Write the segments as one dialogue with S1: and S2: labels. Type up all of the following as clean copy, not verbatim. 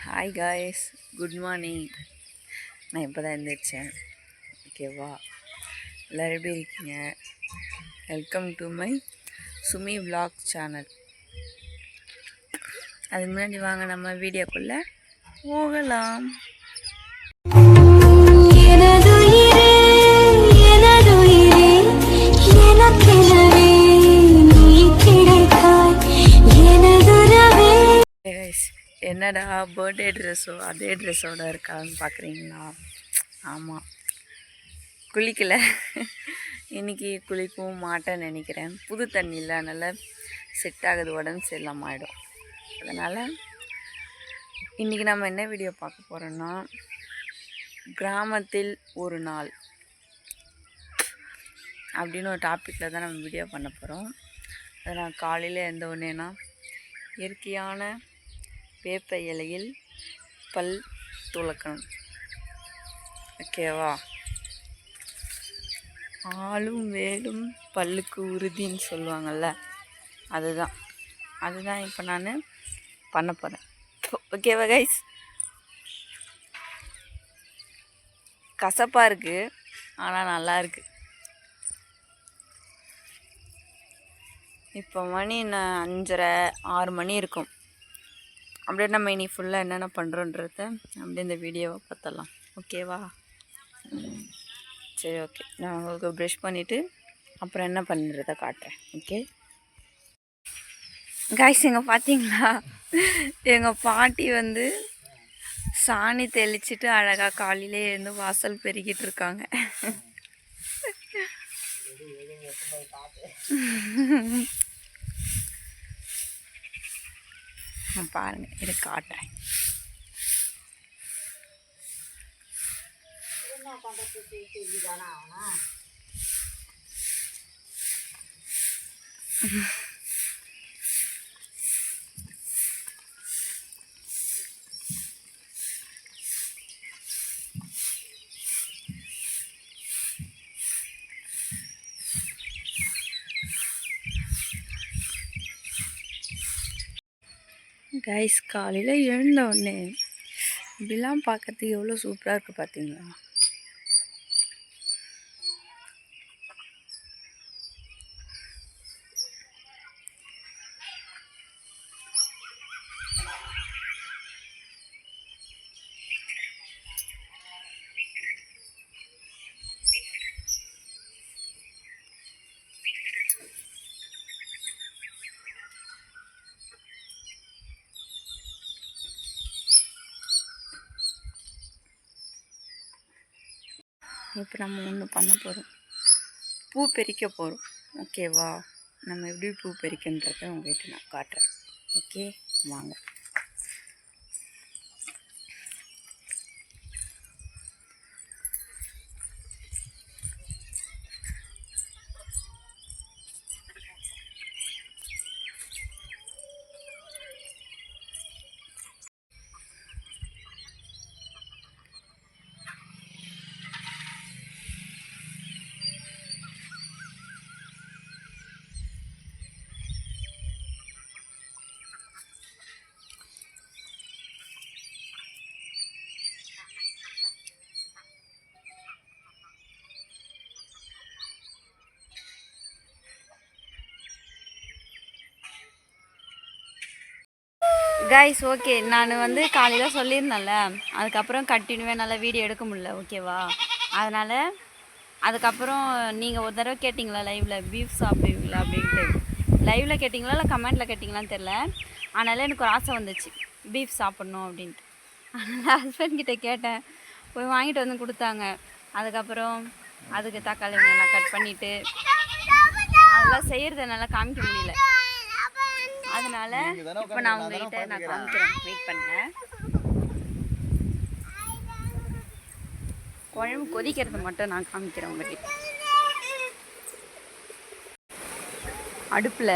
S1: Hi guys, good morning. நான் இப்போ தான் எழுந்திரிச்சேன். ஓகேவா, எல்லோரும் எப்படி இருக்கீங்க? Welcome to my Sumi vlog channel. அதுக்கு முன்னாடி வாங்க நம்ம வீடியோக்குள்ளே போகலாம். என்னடா பர்த்டே ட்ரெஸ்ஸோ அதே ட்ரெஸ்ஸோடு இருக்கான்னு பார்க்குறீங்களா? ஆமாம், குளிக்கலை. இன்றைக்கி குளிக்கவும் மாட்டேன்னு நினைக்கிறேன். புது தண்ணி இல்லை, அதனால் செட் ஆகுது, உடம்பு சரியில்லாமல் ஆகிடும். அதனால் இன்றைக்கி நம்ம என்ன வீடியோ பார்க்க போகிறோன்னா, கிராமத்தில் ஒரு நாள் அப்படின்னு ஒரு டாப்பிக்கில் தான் நம்ம வீடியோ பண்ண போகிறோம். அதை நான் காலையில் எழுந்த உடனேனா இயற்கையான வேப்ப இலையில் பல் துலக்கணும். ஓகேவா, ஆளும் வேலும் பல்லுக்கு உறுதின்னு சொல்லுவாங்கள்ல, அதுதான் இப்போ நான் பண்ண போகிறேன். ஓகேவா கைஸ்? கசப்பாக இருக்குது, ஆனால் நல்லா இருக்குது. இப்போ மணி 5:30-6 மணி இருக்கும். அப்படியே நம்ம இனி ஃபுல்லாக என்னென்ன பண்ணுறோன்றத அப்படியே இந்த வீடியோவை பார்த்தலாம். ஓகேவா? சரி, ஓகே. நான் உங்களுக்கு ப்ரஷ் பண்ணிவிட்டு அப்புறம் என்ன பண்ணுறத காட்டுறேன். ஓகே காய்ஸ், எங்கே பார்த்தீங்களா, எங்கள் பாட்டி சாணி தெளிச்சிட்டு அழகாக காலையிலே இருந்து வாசல் பெருக்கிட்டு இருக்காங்க. நான் பாருங்கள், இதை காட்டுறேன். கைஸ், காலையில் எழுந்த உடனே இப்படிலாம் பார்க்கறதுக்கு எவ்வளோ சூப்பராக இருக்குது பார்த்தீங்களா? இப்போ நம்ம ஒன்று பண்ண போகிறோம், பூ பறிக்க போகிறோம். ஓகேவா? நம்ம எப்படி பூ பறிக்கின்றதை உங்கள்கிட்ட நான் காட்டுறேன். ஓகே, வாங்க. கைஸ், ஓகே, நான் காலையில் சொல்லியிருந்தேன்ல, அதுக்கப்புறம் கண்டினியூவாக நல்லா வீடியோ எடுக்க முடியல. ஓகேவா? அதனால் அதுக்கப்புறம் நீங்கள் ஒரு தடவை கேட்டிங்களா லைவில் பீஃப் சாப்பிடுவீங்களா அப்படின்ட்டு. லைவில் கேட்டிங்களா இல்லை கமெண்ட்டில் கேட்டிங்களான்னு தெரில. அதனால் எனக்கு ஒரு ஆசை வந்துச்சு பீஃப் சாப்பிட்ணும் அப்படின்ட்டு. அதனால் ஹஸ்பண்ட்கிட்ட கேட்டேன், போய் வாங்கிட்டு கொடுத்தாங்க. அதுக்கப்புறம் அதுக்கு தக்காளி நல்லா கட் பண்ணிவிட்டு அதெல்லாம் செய்கிறத என்னால் காமிக்க முடியல. அதனால் இப்போ நான் உங்கள்கிட்ட காமிக்கிறேன், வெயிட் பண்ணுங்க. குழம்பு கொதிக்கிறது மட்டும் நான் காமிக்கிறேன் உங்கள்கிட்ட. அடுப்பில்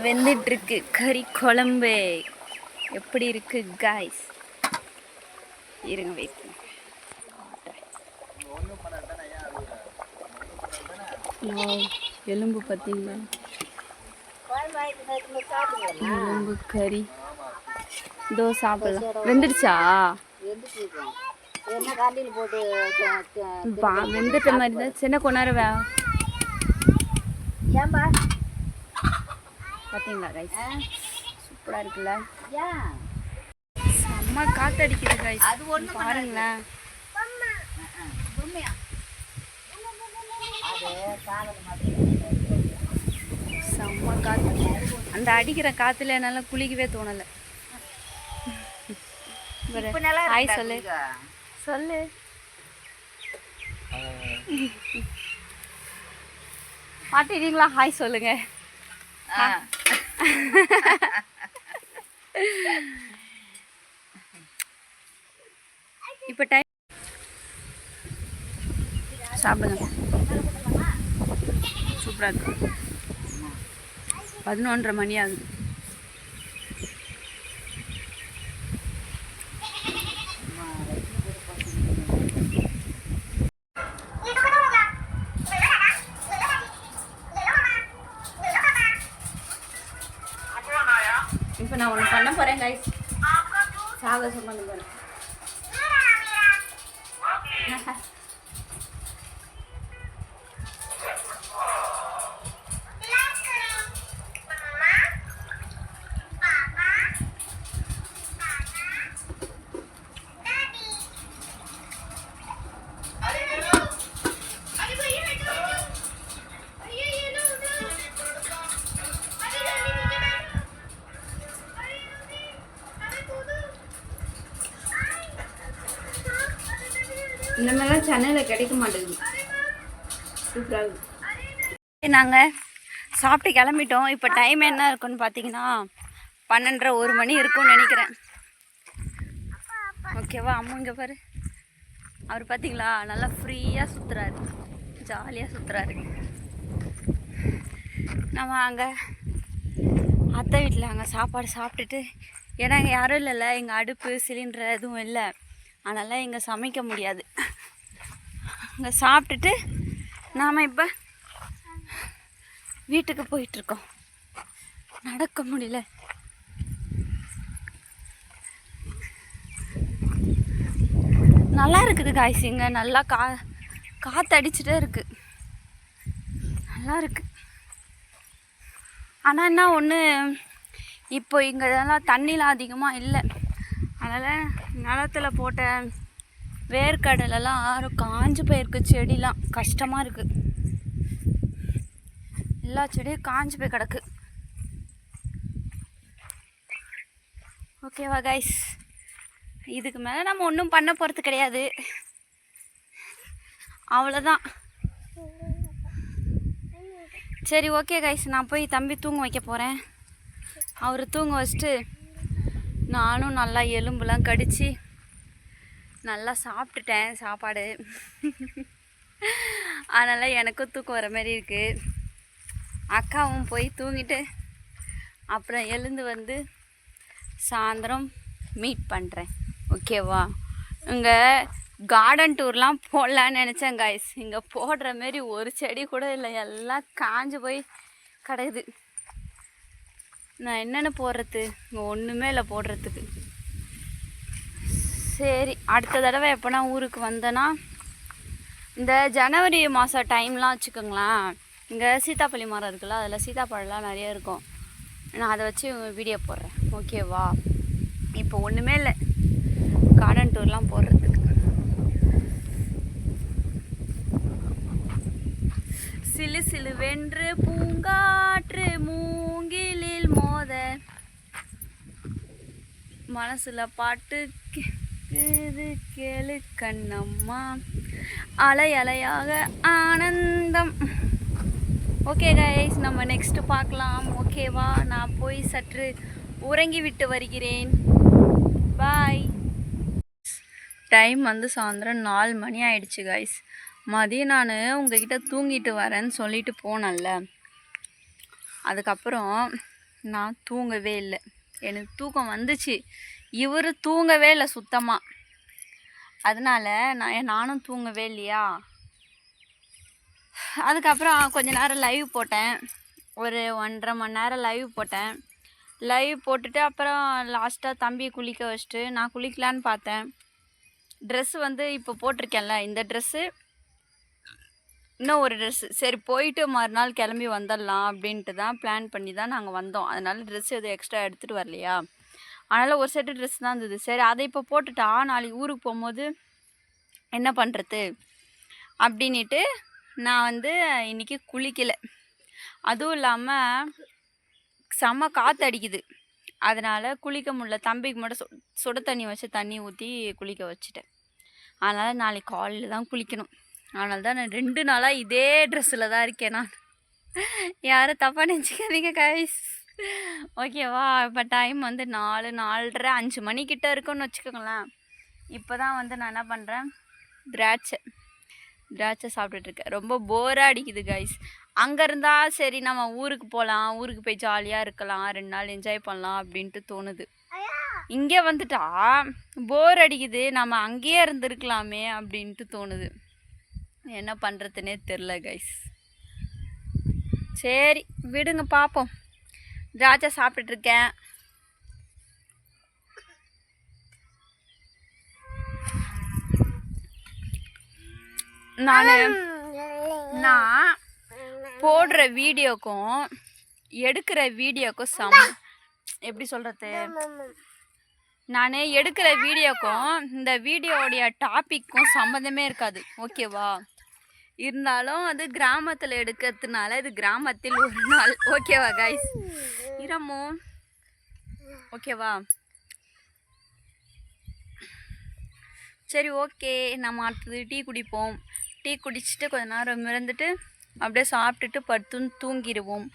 S1: வெந்துட்டுருக்கு கறி குழம்பு. எப்படி இருக்குது காய்ஸ்? இருங்க, வெயிட் பண்ணுங்க. எலும்பு பார்த்தீங்களா? எலும்பு கறி இதோ சாப்பிடலாம். வெந்துடுச்சா?
S2: என்ன காலையில் போட்டு
S1: வெந்துட்ட மாதிரி தான். சின்ன கொண்டாரு
S2: ஏன்பா
S1: பார்த்தீங்களா கைஸ்? சூப்பராக இருக்குல்ல?
S2: ஏன்
S1: செம்ம காற்றடிக்குது கைஸ்.
S2: அது ஒன்று
S1: பாருங்களேன். செம்ம காற்று. அந்த அடிக்கிற காற்றுல என்னால் குளிக்கவே தோணலை. ஹாய் சொல்லு சொல்லு. மாட்டிட்டீங்களா? ஹாய் சொல்லுங்க. இப்போ டைம் சாப்பிடுங்க. சூப்பராக இருக்கு. 11:30 மணி ஆகுது. இப்போ நான் ஒன்று பண்ண போகிறேன் கைஸ். சாகசம் பண்ண போகிறேன். இந்த மாதிரிலாம் சென்னையில் கிடைக்க மாட்டேங்குது. சூப்பராக இருக்குது. நாங்கள் சாப்பிட்டு கிளம்பிட்டோம். இப்போ டைம் என்ன இருக்குன்னு பார்த்தீங்கன்னா 12:30 1 மணி இருக்கும்னு நினைக்கிறேன். ஓகேவா? அம்மா இங்கே பாரு. அவர் பார்த்தீங்களா நல்லா ஃப்ரீயாக சுற்றுறாரு, ஜாலியாக சுற்றுறாரு. நம்ம அங்கே அத்தை வீட்டில் அங்கே சாப்பாடு சாப்பிட்டுட்டு, ஏன்னா இங்கே யாரும் இல்லைல்ல, எங்கள் அடுப்பு சிலிண்டர் எதுவும் இல்லை, அதனால் இங்கே சமைக்க முடியாது. இங்கே சாப்பிட்டுட்டு நாம் இப்போ வீட்டுக்கு போயிட்டுருக்கோம். நடக்க முடியல. நல்லா இருக்குது காய்ஸ். இங்கே நல்லா காற்று அடிச்சுட்டே இருக்குது. நல்லா இருக்குது. ஆனால் என்ன ஒன்று, இப்போ இங்கே இதெல்லாம் தண்ணிலாம் அதிகமாக இல்லை. அதனால் நிலத்தில் போட்ட வேர்க்கடலெல்லாம் காஞ்சு போயிருக்கு. செடிலாம் கஷ்டமாக இருக்குது. எல்லா செடியும் காஞ்சு போய் கிடக்கு. ஓகேவா கைஸ்? இதுக்கு மேலே நம்ம ஒன்றும் பண்ண போகிறது கிடையாது. அவ்வளோதான். சரி ஓகே கைஸ், நான் போய் தம்பி தூங்க வைக்க போகிறேன். அவர் தூங்க வச்சுட்டு நானும் நல்லா எலும்புலாம் கடித்து நல்லா சாப்பிட்டுட்டேன் சாப்பாடு. அதனால் எனக்கும் தூக்கம் வர மாதிரி இருக்குது. அக்காவும் போய் தூங்கிட்டு அப்புறம் எழுந்து வந்து சாயந்தரம் மீட் பண்ணுறேன். ஓகேவா? இங்கே கார்டன் டூர்லாம் போடலான்னு நினச்சேன் காய்ஸ். இங்கே போடுற மாரி ஒரு செடி கூட இல்லை, எல்லாம் காஞ்சு போய் கிடக்குது. நான் என்னென்ன போடுறது? இங்கே ஒன்றுமே இல்லை போடுறதுக்கு. சரி, அடுத்த தடவை எப்போனா ஊருக்கு வந்தேன்னா இந்த ஜனவரி மாதம் டைம்லாம் வச்சுக்கோங்களேன், இங்கே சீத்தாப்பழி மரம் இருக்குல்ல, அதில் சீத்தாப்பழம்லாம் நிறைய இருக்கும். நான் அதை வச்சு வீடியோ போடுறேன். ஓகேவா? இப்போ ஒன்றுமே இல்லை கார்டன் டூர்லாம் போடுறதுக்கு. சிலு சிலு வென்று பூங்காற்று மூங்கிலில் மோத மனசுல பாட்டு கேளு கண்ணம்மா, அலை அலையாக ஆனந்தம். ஓகே கைஸ், நம்ம நெக்ஸ்ட்டு பார்க்கலாம். ஓகேவா? நான் போய் சற்று உறங்கி விட்டு வருகிறேன். பாய். டைம் வந்து சாயந்தரம் 4 மணி ஆயிடுச்சு கைஸ். மதியம் நான் உங்ககிட்ட தூங்கிட்டு வரேன்னு சொல்லிட்டு போனேன்ல, அதுக்கப்புறம் நான் தூங்கவே இல்லை. எனக்கு தூக்கம் வந்துச்சு, இவர் தூங்கவே இல்லை சுத்தமாக. அதனால் நானும் தூங்கவே இல்லையா. அதுக்கப்புறம் கொஞ்ச நேரம் லைவ் போட்டேன், ஒரு 1.5 மணி நேரம் லைவ் போட்டேன். லைவ் போட்டுட்டு அப்புறம் லாஸ்ட்டாக தம்பியை குளிக்க வச்சுட்டு நான் குளிக்கலான்னு பார்த்தேன். ட்ரெஸ்ஸு வந்து இப்போ போட்டிருக்கேன்ல, இந்த ட்ரெஸ்ஸு இன்னும் ஒரு ட்ரெஸ்ஸு. சரி போயிட்டு மறுநாள் கிளம்பி வந்துடலாம் அப்படின்ட்டு தான் பிளான் பண்ணி தான் நாங்கள் வந்தோம். அதனால ட்ரெஸ் எதுவும் எக்ஸ்ட்ரா எடுத்துகிட்டு வரலையா, அதனால் ஒரு செட்டு ட்ரெஸ் தான் இருந்தது. சரி அதை இப்போ போட்டுட்டா நாளைக்கு ஊருக்கு போகும்போது என்ன பண்ணுறது அப்படின்ட்டு நான் வந்து இன்றைக்கி குளிக்கலை. அதுவும் இல்லாமல் செம்ம காற்று அடிக்குது, அதனால் குளிக்க முடியல. தம்பிக்கு மட்டும் சுட தண்ணி வச்சு தண்ணி ஊற்றி குளிக்க வச்சுட்டேன். அதனால் நாளைக்கு காலையில் தான் குளிக்கணும். அதனால தான் நான் 2 நாளாக இதே ட்ரெஸ்ஸில் தான் இருக்கேன் நான். யாரும் தப்பாக நினச்சிக்காதீங்க கைஸ், ஓகேவா? இப்போ டைம் வந்து 4, 4:30, 5 மணிக்கிட்ட இருக்குன்னு வச்சுக்கோங்களேன். இப்போ தான் வந்து நான் என்ன பண்ணுறேன், திராட்சை சாப்பிட்டுட்ருக்கேன். ரொம்ப போராக அடிக்குது கைஸ். அங்கே இருந்தால் சரி நம்ம ஊருக்கு போகலாம், ஊருக்கு போய் ஜாலியாக இருக்கலாம், 2 நாள் என்ஜாய் பண்ணலாம் அப்படின்ட்டு தோணுது. இங்கே வந்துட்டா போர் அடிக்குது, நம்ம அங்கேயே இருந்திருக்கலாமே அப்படின்ட்டு தோணுது. என்ன பண்ணுறதுனே தெரில கைஸ். சரி விடுங்க பார்ப்போம். திராட்சை சாப்பிட்டுட்ருக்கேன். நான் போடுற வீடியோக்கும் எடுக்கிற வீடியோக்கும் எப்படி சொல்கிறது, நான் எடுக்கிற வீடியோக்கும் இந்த வீடியோடைய டாப்பிக்கும் சம்மந்தமே இருக்காது, ஓகேவா? இருந்தாலும் அது கிராமத்தில் எடுக்கிறதுனால இது கிராமத்தில் ஒரு நாள், ஓகேவா கைஸ்? இரமோ ஓகேவா? சரி ஓகே, நம்ம அடுத்தது டீ குடிப்போம். டீ குடிச்சிட்டு கொஞ்ச நேரம் இருந்துட்டு அப்படியே சாப்பிட்டுட்டு படுத்து தூங்கிடுவோம்.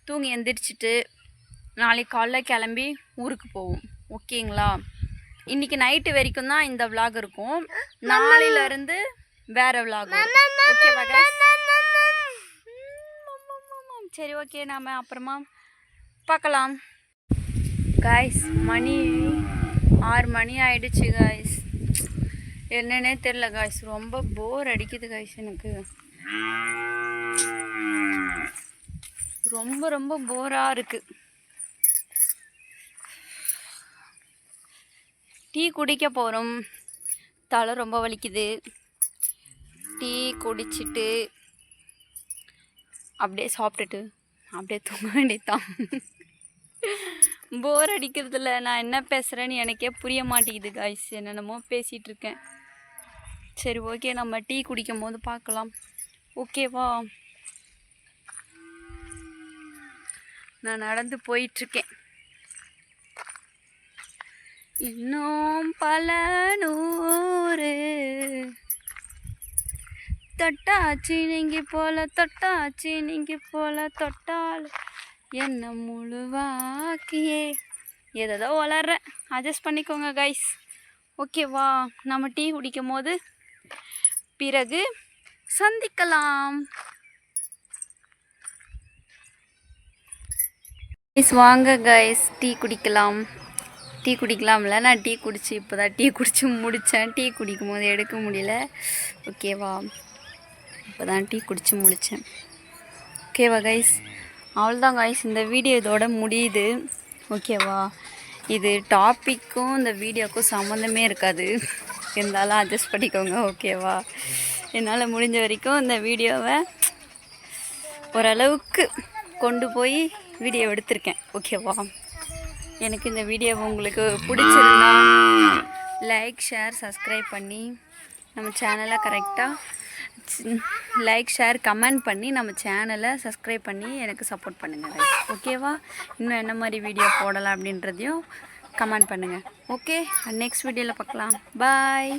S1: தூங்கி எந்திரிச்சிட்டு நாளைக்கு காலைல கிளம்பி ஊருக்கு போவோம், ஓகேங்களா? இன்றைக்கி நைட்டு வரைக்கும் தான் இந்த விலாக் இருக்கும், நாளையிலேருந்து வேறு விலாக் வரும், ஓகேவா கைஸ்? சரி ஓகே, நாம் அப்புறமா பார்க்கலாம் கைஸ். மணி 6 மணி ஆயிடுச்சு கைஸ். என்னன்னே தெரில கைஸ், ரொம்ப போர் அடிக்குது கைஸ். எனக்கு ரொம்ப ரொம்ப போராக இருக்குது. டீ குடிக்க போகிறோம், தலை ரொம்ப வலிக்குது. டீ குடிச்சிட்டு அப்படியே சாப்பிட்டுட்டு அப்படியே தூங்க வேண்டியதான். போர் அடிக்கிறதுல நான் என்ன பேசுகிறேன்னு எனக்கே புரிய மாட்டேங்குது கைஸ், என்னென்னமோ பேசிகிட்டு இருக்கேன். சரி ஓகே, நம்ம டீ குடிக்கும் போது பார்க்கலாம், ஓகேவா? நான் நடந்து போயிட்டுருக்கேன். இன்னும் பல 100 தொட்டாச்சி நீங்கி போல, தொட்டாச்சி நீங்கி போல, தொட்டால் என்ன முழுவாக்கியே. ஏதோ வளர்றேன், அட்ஜஸ்ட் பண்ணிக்கோங்க கைஸ், ஓகேவா? நம்ம டீ குடிக்கும் போது பிறகு சந்திக்கலாம். கைஸ் வாங்க கைஸ், டீ குடிக்கலாம். டீ குடிக்கலாம்ல, நான் டீ குடிச்சு இப்போ தான் டீ குடிச்சு முடித்தேன். டீ குடிக்கும் போது எடுக்க முடியல, ஓகேவா? இப்போ தான் டீ குடிச்சு முடித்தேன், ஓகேவா கைஸ்? அவ்வளோதான் கைஸ், இந்த வீடியோ இதோட முடியுது, ஓகேவா? இது டாப்பிக்கும் இந்த வீடியோக்கும் சம்மந்தமே இருக்காது, இருந்தாலும் அட்ஜஸ்ட் பண்ணிக்கோங்க, ஓகேவா? என்னால் முடிஞ்ச வரைக்கும் இந்த வீடியோவை ஓரளவுக்கு கொண்டு போய் வீடியோ எடுத்திருக்கேன், ஓகேவா? எனக்கு இந்த வீடியோ உங்களுக்கு பிடிச்சிருந்தா லைக் ஷேர் சப்ஸ்கிரைப் பண்ணி நம்ம சேனலை கரெக்டாக லைக் ஷேர் கமெண்ட் பண்ணி நம்ம சேனலை சப்ஸ்கிரைப் பண்ணி எனக்கு சப்போர்ட் பண்ணுங்கள், ஓகேவா? இன்னும் என்ன மாதிரி வீடியோ போடலாம் அப்படின்றதையும் கமெண்ட் பண்ணுங்கள், ஓகே? நெக்ஸ்ட் வீடியோவில் பார்க்கலாம், பாய்.